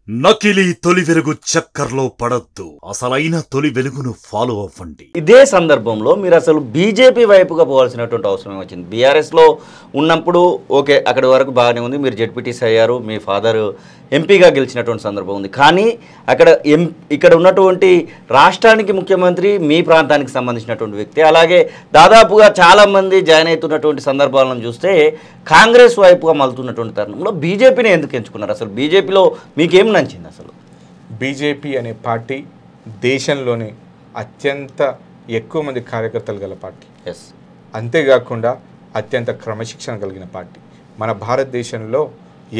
నకిలీ తొలి వెలుగు చక్కర్లో పడొద్దు, అసలైన తొలి వెలుగును ఫాలో అవ్వండి. ఇదే సందర్భంలో మీరు అసలు బీజేపీ వైపుగా పోవాల్సినటువంటి అవసరం వచ్చింది. బీఆర్ఎస్లో ఉన్నప్పుడు ఓకే, అక్కడి వరకు బాగానే ఉంది, మీరు జెడ్పీటీసీ అయ్యారు, మీ ఫాదర్ ఎంపీగా గెలిచినటువంటి సందర్భం ఉంది. కానీ ఇక్కడ ఉన్నటువంటి రాష్ట్రానికి ముఖ్యమంత్రి మీ ప్రాంతానికి సంబంధించినటువంటి వ్యక్తి, అలాగే దాదాపుగా చాలామంది జాయిన్ అవుతున్నటువంటి సందర్భాలను చూస్తే కాంగ్రెస్ వైపుగా మలుతున్నటువంటి తరుణంలో బీజేపీని ఎందుకు ఎంచుకున్నారు? అసలు బీజేపీలో మీకేం నచ్చింది? అసలు బీజేపీ అనే పార్టీ దేశంలోని అత్యంత ఎక్కువ మంది కార్యకర్తలు గల పార్టీ, అంతేకాకుండా అత్యంత క్రమశిక్షణ కలిగిన పార్టీ. మన భారతదేశంలో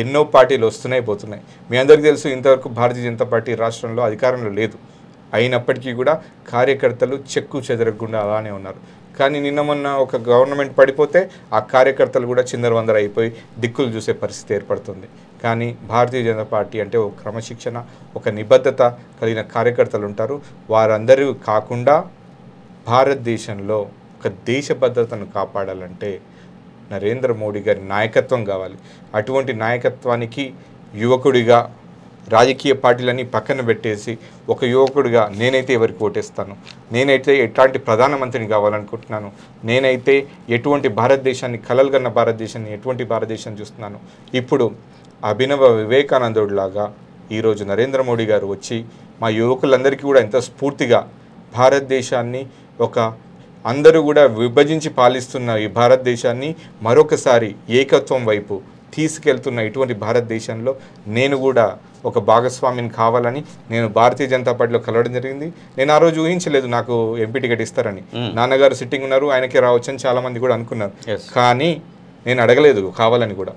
ఎన్నో పార్టీలు వస్తున్నాయి పోతున్నాయి. మీ అందరికీ తెలుసు, ఇంతవరకు భారతీయ జనతా పార్టీ రాష్ట్రంలో అధికారంలో లేదు. అయినప్పటికీ కూడా కార్యకర్తలు చెక్కు చెదరకుండా అలానే ఉన్నారు. కానీ నిన్న మొన్న ఒక గవర్నమెంట్ పడిపోతే ఆ కార్యకర్తలు కూడా చిందరవందర అయిపోయి దిక్కులు చూసే పరిస్థితి ఏర్పడుతుంది. కానీ భారతీయ జనతా పార్టీ అంటే ఒక క్రమశిక్షణ, ఒక నిబద్ధత కలిగిన కార్యకర్తలు ఉంటారు. వారందరూ కాకుండా భారతదేశంలో ఒక దేశ భద్రతను కాపాడాలంటే నరేంద్ర మోడీ గారి నాయకత్వం కావాలి. అటువంటి నాయకత్వానికి యువకుడిగా రాజకీయ పార్టీలన్నీ పక్కన పెట్టేసి ఒక యువకుడిగా నేనైతే ఎవరికి ఓటేస్తాను, నేనైతే ఎట్లాంటి ప్రధానమంత్రిని కావాలనుకుంటున్నాను, నేనైతే ఎటువంటి భారతదేశాన్ని కలలుగన్న భారతదేశాన్ని ఎటువంటి భారతదేశాన్ని చూస్తున్నాను. ఇప్పుడు అభినవ వివేకానందుడిలాగా ఈరోజు నరేంద్ర మోడీ గారు వచ్చి మా యువకులందరికీ కూడా ఎంతో స్ఫూర్తిగా భారతదేశాన్ని ఒక అందరూ కూడా విభజించి పాలిస్తున్న ఈ భారతదేశాన్ని మరొకసారి ఏకత్వం వైపు తీసుకెళ్తున్న ఇటువంటి భారతదేశంలో నేను కూడా ఒక భాగస్వామిని కావాలని నేను భారతీయ జనతా పార్టీలో కలవడం జరిగింది. నేను ఆ రోజు ఊహించలేదు నాకు ఎంపీ టికెట్ ఇస్తారని. నాన్నగారు సిట్టింగ్ ఉన్నారు, ఆయనకే రావచ్చని చాలామంది కూడా అనుకున్నారు. కానీ నేను అడగలేదు కావాలని కూడా,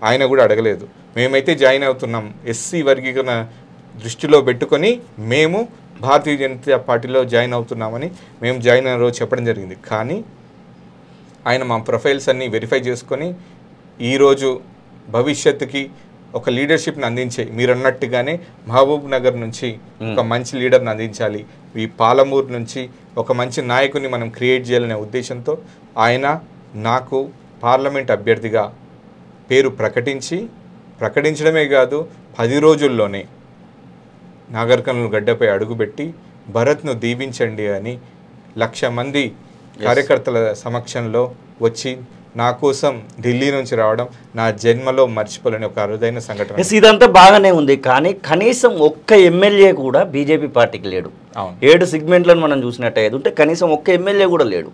ఆయన కూడా అడగలేదు. మేమైతే జాయిన్ అవుతున్నాం, ఎస్సీ వర్గీకరణ దృష్టిలో పెట్టుకొని మేము భారతీయ జనతా పార్టీలో జాయిన్ అవుతున్నామని మేము జాయిన్ అయిన రోజు చెప్పడం జరిగింది. కానీ ఆయన మా ప్రొఫైల్స్ అన్నీ వెరిఫై చేసుకొని ఈరోజు భవిష్యత్తుకి ఒక లీడర్షిప్ని అందించే, మీరు అన్నట్టుగానే మహబూబ్ నగర్ నుంచి ఒక మంచి లీడర్ని అందించాలి, ఈ పాలమూరు నుంచి ఒక మంచి నాయకుని మనం క్రియేట్ చేయాలనే ఉద్దేశంతో ఆయన నాకు పార్లమెంట్ అభ్యర్థిగా పేరు ప్రకటించడమే కాదు 10 రోజుల్లోనే నాగర్ కర్నూల్ గడ్డపై అడుగుపెట్టి భరత్ను దీవించండి అని 1,00,000 మంది కార్యకర్తల సమక్షంలో వచ్చి నా కోసం ఢిల్లీ నుంచి రావడం నా జన్మలో మర్చిపోలేని ఒక అరుదైన సంఘటన. ఇదంతా బాగానే ఉంది, కానీ కనీసం ఒక్క ఎమ్మెల్యే కూడా బీజేపీ పార్టీకి లేడు. 7 సెగ్మెంట్లను మనం చూసినట్టయితే ఉంటే కనీసం ఒక్క ఎమ్మెల్యే కూడా లేడు.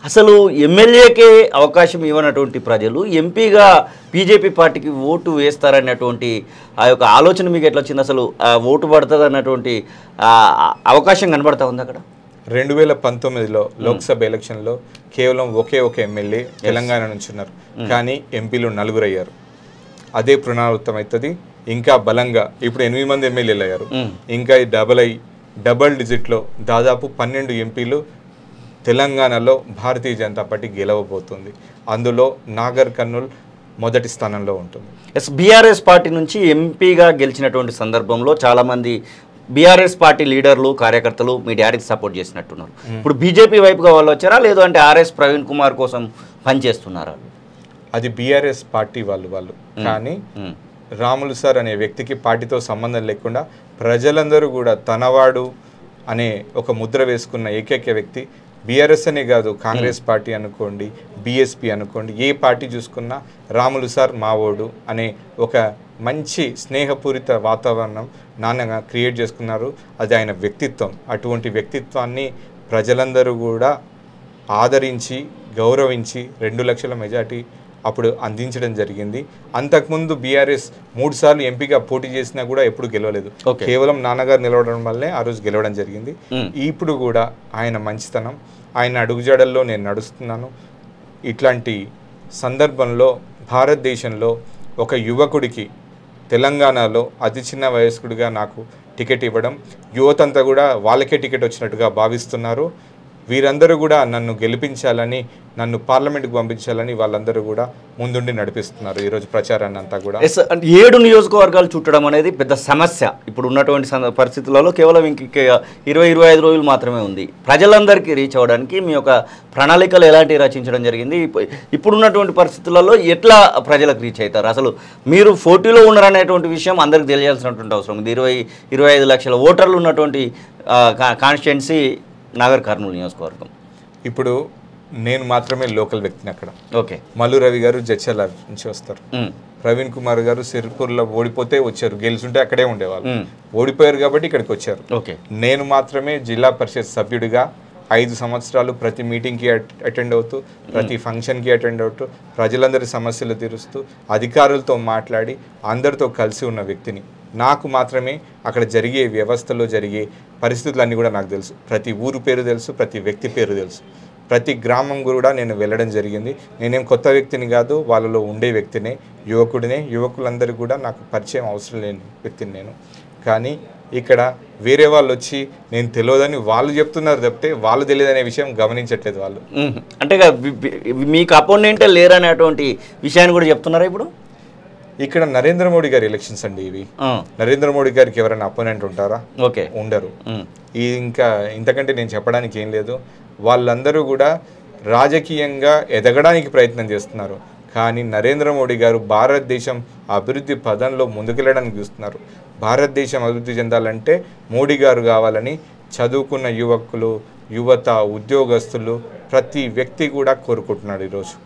అసలు ఎమ్మెల్యేకే అవకాశం ఇవ్వనటువంటి ప్రజలు ఎంపీగా బీజేపీ పార్టీకి ఓటు వేస్తారన్నటువంటి ఆ యొక్క ఆలోచన మీకు ఎట్లా వచ్చింది? అసలు ఓటు పడుతుంది అన్నటువంటి అవకాశం కనబడతా ఉంది అక్కడ? 2019లో లోక్సభ ఎలక్షన్లో కేవలం ఒకే ఒక ఎమ్మెల్యే తెలంగాణ నుంచి ఉన్నారు, కానీ ఎంపీలు 4 అయ్యారు. అదే పునరావృతం అవుతుంది. ఇంకా బలంగా ఇప్పుడు 8 మంది ఎమ్మెల్యేలు అయ్యారు. ఇంకా డబల్ డిజిట్లో దాదాపు 12 ఎంపీలు తెలంగాణలో భారతీయ జనతా పార్టీ గెలవబోతుంది. అందులో నాగర్ కర్నూల్ మొదటి స్థానంలో ఉంటుంది. బీఆర్ఎస్ పార్టీ నుంచి ఎంపీగా గెలిచినటువంటి సందర్భంలో చాలామంది బీఆర్ఎస్ పార్టీ లీడర్లు కార్యకర్తలు మీ డాడీకి సపోర్ట్ చేసినట్టున్నారు. ఇప్పుడు బీజేపీ వైపుగా వాళ్ళు వచ్చారా, లేదు అంటే ఆర్ఎస్ ప్రవీణ్ కుమార్ కోసం పనిచేస్తున్నారా? అది బీఆర్ఎస్ పార్టీ వాళ్ళు కానీ రాములు సార్ అనే వ్యక్తికి పార్టీతో సంబంధం లేకుండా ప్రజలందరూ కూడా తనవాడు అనే ఒక ముద్ర వేసుకున్న ఏకైక వ్యక్తి బీఆర్ఎస్ అనే కాదు, కాంగ్రెస్ పార్టీ అనుకోండి, బీఎస్పీ అనుకోండి, ఏ పార్టీ చూసుకున్నా రాములు సార్ మావోడు అనే ఒక మంచి స్నేహపూరిత వాతావరణం నాన్న క్రియేట్ చేసుకున్నారు. అది ఆయన వ్యక్తిత్వం. అటువంటి వ్యక్తిత్వాన్ని ప్రజలందరూ కూడా ఆదరించి గౌరవించి 2 లక్షల మెజార్టీ అప్పుడు అందించడం జరిగింది. అంతకుముందు బీఆర్ఎస్ 3 సార్లు ఎంపీగా పోటీ చేసినా కూడా ఎప్పుడు గెలవలేదు. కేవలం నాన్నగారు నిలవడం వల్లే ఆ రోజు గెలవడం జరిగింది. ఇప్పుడు కూడా ఆయన మంచితనం, ఆయన అడుగుజాడల్లో నేను నడుస్తున్నాను. ఇట్లాంటి సందర్భంలో భారతదేశంలో ఒక యువకుడికి తెలంగాణలో అతి చిన్న వయస్కుడిగా నాకు టికెట్ ఇవ్వడం, యువతంతా కూడా వాళ్ళకే టికెట్ వచ్చినట్టుగా భావిస్తున్నారు. వీరందరూ కూడా నన్ను గెలిపించాలని, నన్ను పార్లమెంట్కి పంపించాలని వాళ్ళందరూ కూడా ముందుండి నడిపిస్తున్నారు ఈరోజు ప్రచారాన్ని అంతా కూడా. 7 నియోజకవర్గాలు చుట్టడం అనేది పెద్ద సమస్య. ఇప్పుడు ఉన్నటువంటి పరిస్థితులలో కేవలం ఇంక 20-25 రోజులు మాత్రమే ఉంది. ప్రజలందరికీ రీచ్ అవ్వడానికి మీ యొక్క ప్రణాళికలు ఎలాంటివి రచించడం జరిగింది? ఇప్పుడున్నటువంటి పరిస్థితులలో ఎట్లా ప్రజలకు రీచ్ అవుతారు? అసలు మీరు పోటీలో ఉన్నారనేటువంటి విషయం అందరికీ తెలియాల్సినటువంటి అవసరం ఉంది. 20-25 లక్షల ఓటర్లు ఉన్నటువంటి కాన్స్టిట్యుయెన్సీ నాగర్ కర్నూలు నియోజకవర్గం. ఇప్పుడు నేను మాత్రమే లోకల్ వ్యక్తిని అక్కడ. ఓకే. మల్లు రవి గారు జడ్చర్ల నుంచి వస్తారు, ప్రవీణ్ కుమార్ గారు సిరిపూర్లో ఓడిపోతే వచ్చారు, గెలుచుంటే అక్కడే ఉండేవాళ్ళు, ఓడిపోయారు కాబట్టి ఇక్కడికి వచ్చారు. ఓకే. నేను మాత్రమే జిల్లా పరిషత్ సభ్యుడిగా 5 సంవత్సరాలు ప్రతి మీటింగ్కి అటెండ్ అవుతూ, ప్రతి ఫంక్షన్కి అటెండ్ అవుతూ, ప్రజలందరి సమస్యలు తీరుస్తూ, అధికారులతో మాట్లాడి అందరితో కలిసి ఉన్న వ్యక్తిని. నాకు మాత్రమే అక్కడ జరిగే వ్యవస్థలో జరిగే పరిస్థితులన్నీ కూడా నాకు తెలుసు. ప్రతి ఊరు పేరు తెలుసు, ప్రతి వ్యక్తి పేరు తెలుసు, ప్రతి గ్రామం కూడా నేను వెళ్ళడం జరిగింది. నేనేం కొత్త వ్యక్తిని కాదు, వాళ్ళలో ఉండే వ్యక్తినే, యువకుడినే. యువకులందరూ కూడా నాకు పరిచయం అవసరం లేని వ్యక్తిని నేను. కానీ ఇక్కడ వేరే వాళ్ళు వచ్చి నేను తెలియదని వాళ్ళు చెప్తున్నారు తప్పితే వాళ్ళు తెలియదనే విషయం గమనించట్లేదు వాళ్ళు. అంటే మీకు అపోనెంటే లేరనేటువంటి విషయాన్ని కూడా చెప్తున్నారా ఇప్పుడు? ఇక్కడ నరేంద్ర మోడీ గారి ఎలక్షన్స్ అండి ఇవి. నరేంద్ర మోడీ గారికి ఎవరైనా అపోనెంట్ ఉంటారా? ఓకే, ఉండరు. ఇంకా ఇంతకంటే నేను చెప్పడానికి ఏం లేదు. వాళ్ళందరూ కూడా రాజకీయంగా ఎదగడానికి ప్రయత్నం చేస్తున్నారు. కానీ నరేంద్ర మోడీ గారు భారతదేశం అభివృద్ధి పదంలో ముందుకెళ్ళడానికి చూస్తున్నారు. భారతదేశం అభివృద్ధి చెందాలంటే మోడీ గారు కావాలని చదువుకున్న యువకులు, యువత, ఉద్యోగస్తులు, ప్రతి వ్యక్తి కూడా కోరుకుంటున్నాడు ఈరోజు.